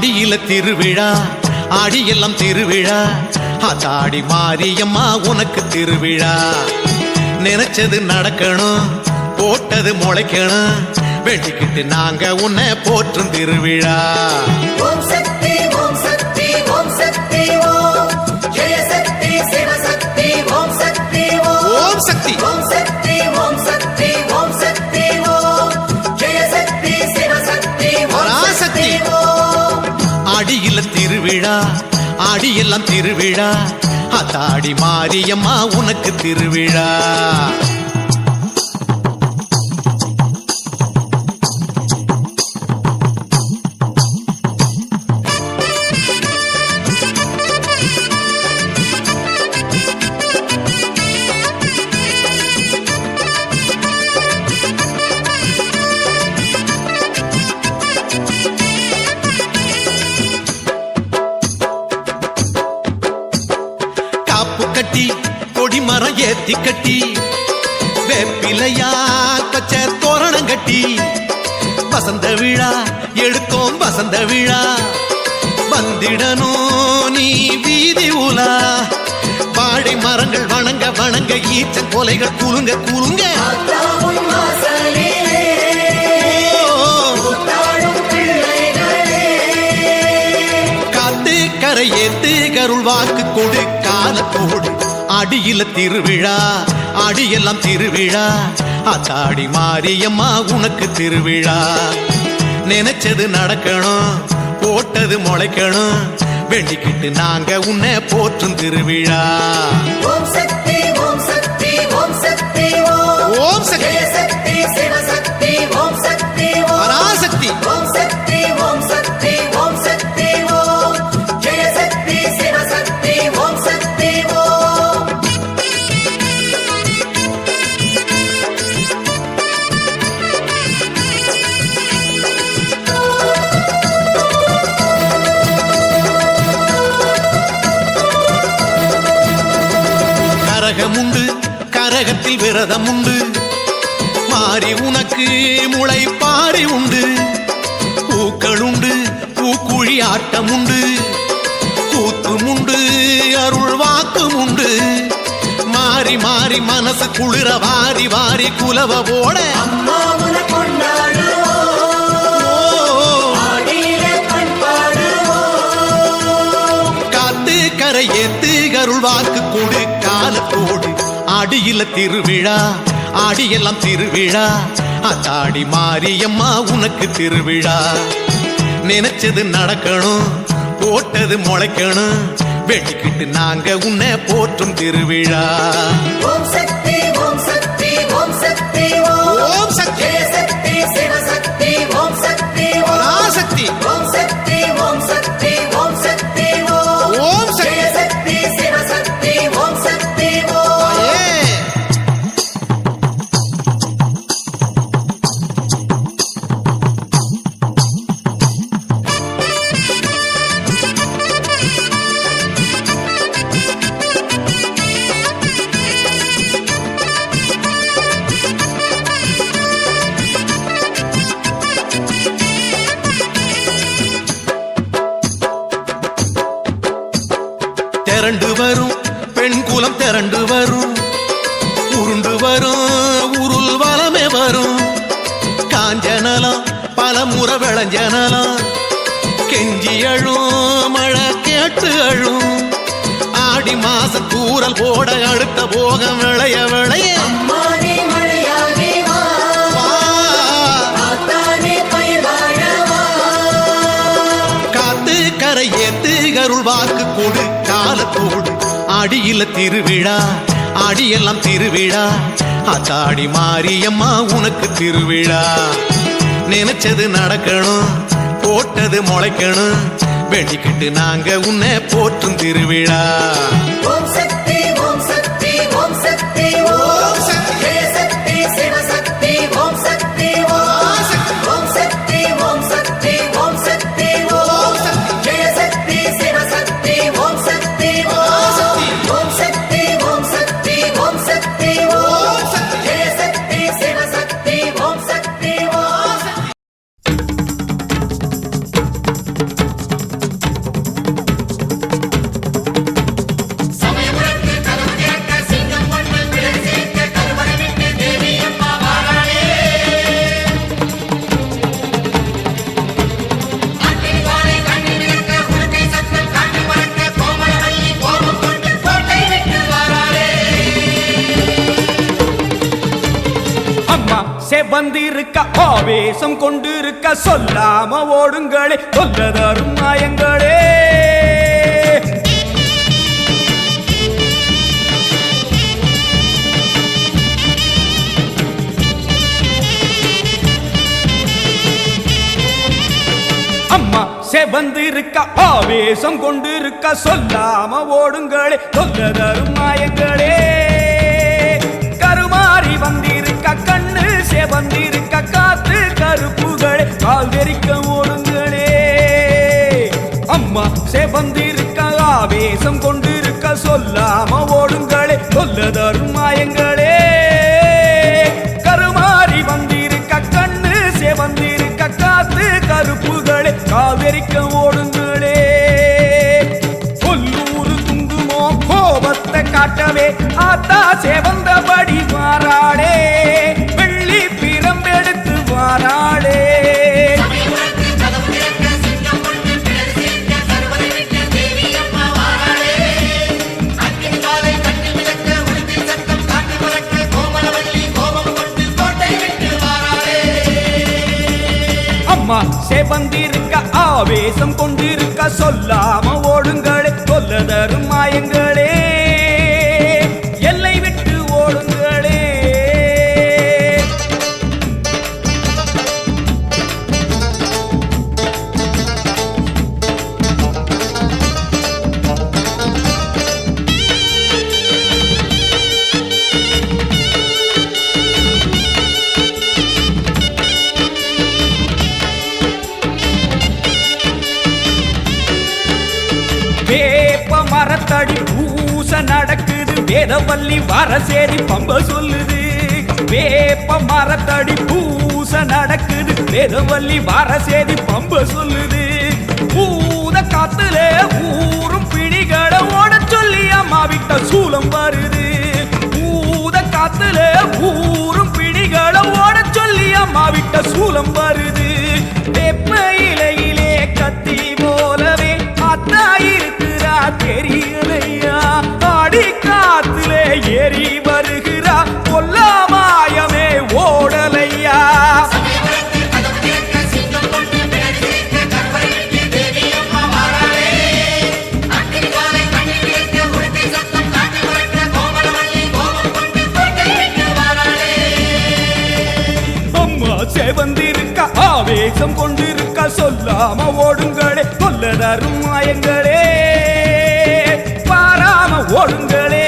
ஆடியில திருவிழா ஆடியெல்லாம் திருவிழா ஆத்தாடி மாரியம்மா உனக்கு திருவிழா நினைச்சது நடக்கணும் போட்டது முளைக்கணும் வெட்டிக்கிட்டு நாங்க உன்னை போற்றும் திருவிழா ஓம் சக்தி ஓம் சக்தி ஓம் சக்தி ஓம் ஜெய சக்தி சிவசக்தி ஓம் சக்தி ஓம் சக்தி ஓம் சக்தி ஓம் சக்தி ஓம் சக்தி ஓம் ஜெய சக்தி சிவசக்தி ஓம் சக்தி ஓம் ஆடியில திருவிழா ஆடியெல்லாம் திருவிழா ஆத்தாடி மாரியம்மா உனக்கு திருவிழா கட்டி கொடிமரம் ஏத்தி கட்டி வேப்பிலையா பச்ச தோரணம் கட்டி வசந்த விழா எடுத்தோம் வசந்த விழா வந்திடணும் நீ வீதி உலா வாழை மரங்கள் வணங்க வணங்க ஈச்சன் கொலைகள் குலுங்க குலுங்க காத்து கரை ஏத்து கருள் வாக்கு கொடு காலத்தோடு ஆடியில திருவிழா ஆடியெல்லாம் திருவிழா ஆத்தாடி மாரியம்மா உனக்கு திருவிழா நினைச்சது நடக்கணும் போட்டது முளைக்கணும் வேண்டிக்கிட்டு நாங்க உன்னை போற்றும் திருவிழா ஓம் சக்தி ஓம் சக்தி ஓம் சக்தி ஓம் சக்தி சக்தி சிவசக்தி ஓம் சக்தி பராசக்தி ஓம் சக்தி ஓம் சக்தி ஓம் சக்தி ஓம் ஜெய சக்தி சிவசக்தி ஓம் சக்தி ஓம் கரகமுண்டு கரகத்தில் விரதம் உண்டு மாறி உனக்கு முளை பாரி உண்டு பூக்கள் உண்டு பூக்குழி ஆட்டம் உண்டு கூத்தும் உண்டு அருள் வாக்கும் உண்டு மாறி மாறி மனசு குளிர வாரி வாரி குலவ போட அம்மாவுன கொண்டாடுவோம் ஆடியில பண்பாடுவோம் காத்து கரை ஏத்து அருள் வாக்கு கொடு காலத்தோடு ஆடியில திருவிழா ஆடியெல்லாம் திருவிழா ஆத்தாடி மாரியம்மா உனக்கு திருவிழா நினைச்சது நடக்கணும் போட்டது முளைக்கணும் வெட்டிக்கிட்டு நாங்க உன்னை போற்றும் திருவிழா ஓம் சக்தி ஓம் சக்தி ஓம் சக்தி ஓம் சக்தி ஜெய சக்தி சிவசக்தி ஓம் சக்தி பராசக்தி ஓம் சக்தி ஓம் சக்தி ஓம் சக்தி ஓம் சக்தி ஜெய சக்தி சிவசக்தி ஓம் சக்தி தாயே. திரண்டு வரும் பெண் குலம் திரண்டு வரும் உருண்டு வரும் உருள் வளமே வரும் காஞ்சனலாம் பல முறை விளைஞ்சனலாம் கெஞ்சி அழும் மழை கேட்டு அழும் ஆடி மாச தூரல் போட அடுத்த போகம் விளைய விளைய மாறி மழையாகி வா காத்தானே பயிர் வாழவா காத்து கரை ஏத்து அருள் வாக்கு கொடு காலத்தோடு ஆடியில திருவிழா ஆடியெல்லாம் திருவிழா ஆத்தாடி மாரியம்மா உனக்கு திருவிழா நினைச்சது நடக்கணும் போட்டது முளைக்கணும் வேண்டிக்கிட்டு நாங்க உன்னை போற்றும் திருவிழா ஓம் சக்தி ஓம் சக்தி ஓம் சக்தி ஓம் சக்தி ஜெய சக்தி சிவசக்தி ஓம் சக்தி ஓம் சக்தி ஓம் சக்தி ஓம் சக்தி ஓம் சக்தி ஜெய சக்தி சிவசக்தி ஓம் சக்தி ஓம் சக்தி ஓம் சக்தி ஓம் சக்தி ஓம் சக்தி ஓம் சக்தி ஜெய சக்தி சிவசக்தி ஓம் சக்தி ஓம் செவந்திருக்க ஆவேசம் கொண்டிருக்க சொல்லாம ஓடுங்களே சொல்லதரும் மாயங்களே அம்மா செவந்திருக்க ஆவேசம் கொண்டிருக்க சொல்லாம ஓடுங்களே சொல்லதரும் மாயங்களே கருமாறி வந்திருக்க கண்ணு செவந்திருக்க காத்து கருப்புகளே கால் தெரிக்க ஓடுங்களே அம்மா செவந்திருக்க ஆவேசம் கொண்டிருக்க சொல்லாம ஓடுங்களே சொல்லதரும் மாயங்களே கருமாறி வந்திருக்க கண்ணு செவந்திருக்க காத்து கருப்புகளே காவிரிக்க ஓடுங்களே கொல்லூரு துங்குமோ கோபத்தை காட்டவே ஆத்தா செவந்தபடி வாராளே வெள்ளி பிரம்பெடுத்து வாராளே செவந்திருக்க ஆவேசம் கொண்டிருக்க சொல்லாம ஓடுங்களே சொல்லதரும் மாயங்களே எல்லை விட்டு ஓடுங்களே வேப்ப மரத்தடி பூச நடக்குது வேதவல்லி வரசேரி பம்ப சொல்லுது வேப்ப மரத்தடி பூச நடக்குது வேதவல்லி வரசேரி பம்ப சொல்லுது பூத காத்துல ஊரும் பிணிகளை ஓட சொல்லி அம்மா விட்ட சூலம் வருது பூத காத்துல ஊரும் பிணிகளை ஓட சொல்லி அம்மா விட்ட சூலம் வருது வேப்ப இலையிலே கத்தி போலவே அத்தா இருக்கிறா தெரியலையா ஆடி காத்திலே ஏறி வருகிறா கொல்லாமாயமே ஓடலையா அம்மா செவந்திருக்க ஆவேசம் கொண்டிருக்க சொல்லாம ஓடுங்களே சொல்லதரும் மாயங்களே பாராம ஓடுங்களே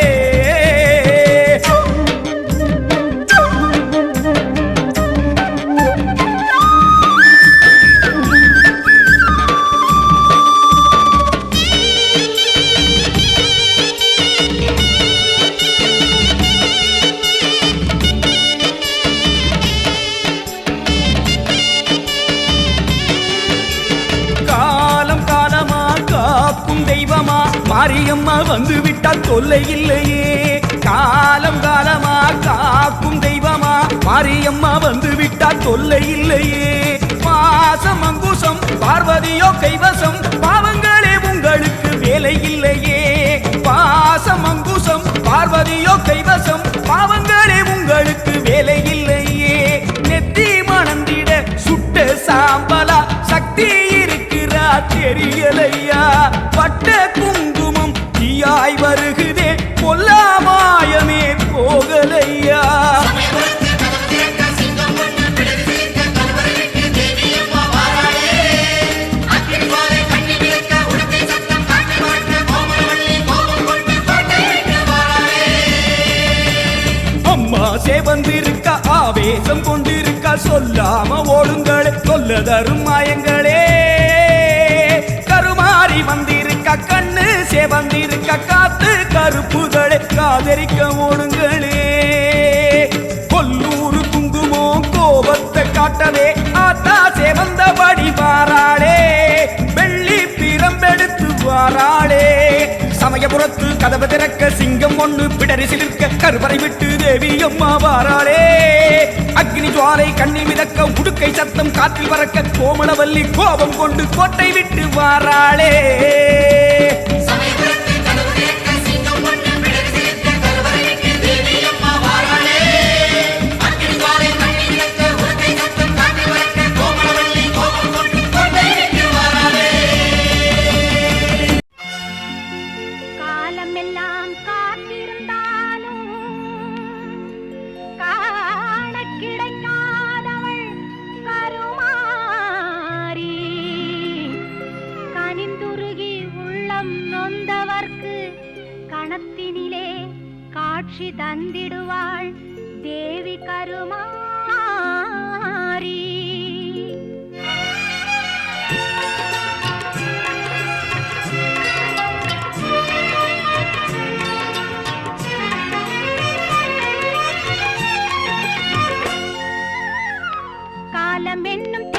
தெய்வமா மாரியம்மா வந்து விட்டால் தொல்லை இல்லையே காலம் காலமா காக்கும் தெய்வமா மாரியம்மா வந்து விட்டால் தொல்லை இல்லையே பாசம் அங்குசம் பார்வதியோ கைவசம் பாவங்களே உங்களுக்கு வேலை இல்லையே பாசம் அங்குசம் பார்வதியோ கைவசம் பாவங்களே உங்களுக்கு வேலை இல்லையே நெத்தி மணந்திட சுட்ட சாம்பலா சக்தி இருக்கிறா தெரியலையா பட்ட குங்குமம் தீயாய் வருகுதே கொல்லாமாயமே போகலையா அம்மா செவந்திருக்க ஆவேசம் கொண்டிருக்க சொல்லாம ஓடுங்களே சொல்லதரும் மாயங்களே கருமாறி வந்திருக்க கண்ணு செவந்திருக்க காத்து கருப்புகளே காதரிக்க ஓடுங்களே கொல்லூரு குங்குமோ கோபத்தை காட்டவே ஆத்தா செவந்தபடி வாராளே வெள்ளி பிரம்பெடுத்து வாராளே சமயபுரத்து கதவு திறக்க சிங்கம் ஒண்ணு பிடரி சிலிர்க்க கருவறை விட்டு தேவி அம்மா வாராளே அக்னி ஜுவாலை கண்ணில் மிதக்க உடுக்கை சத்தம் காற்றில் பறக்க கோமளவல்லி கோபம் கொண்டு கோட்டை விட்டு வாராளே கருவறை விட்டு தேவி அம்மா வாராளே அக்னி ஜுவாலை கண்ணில் மிதக்க கணத்தினிலே காட்சி தந்திடுவாள் தேவி கருமாரி. காலம் என்னும்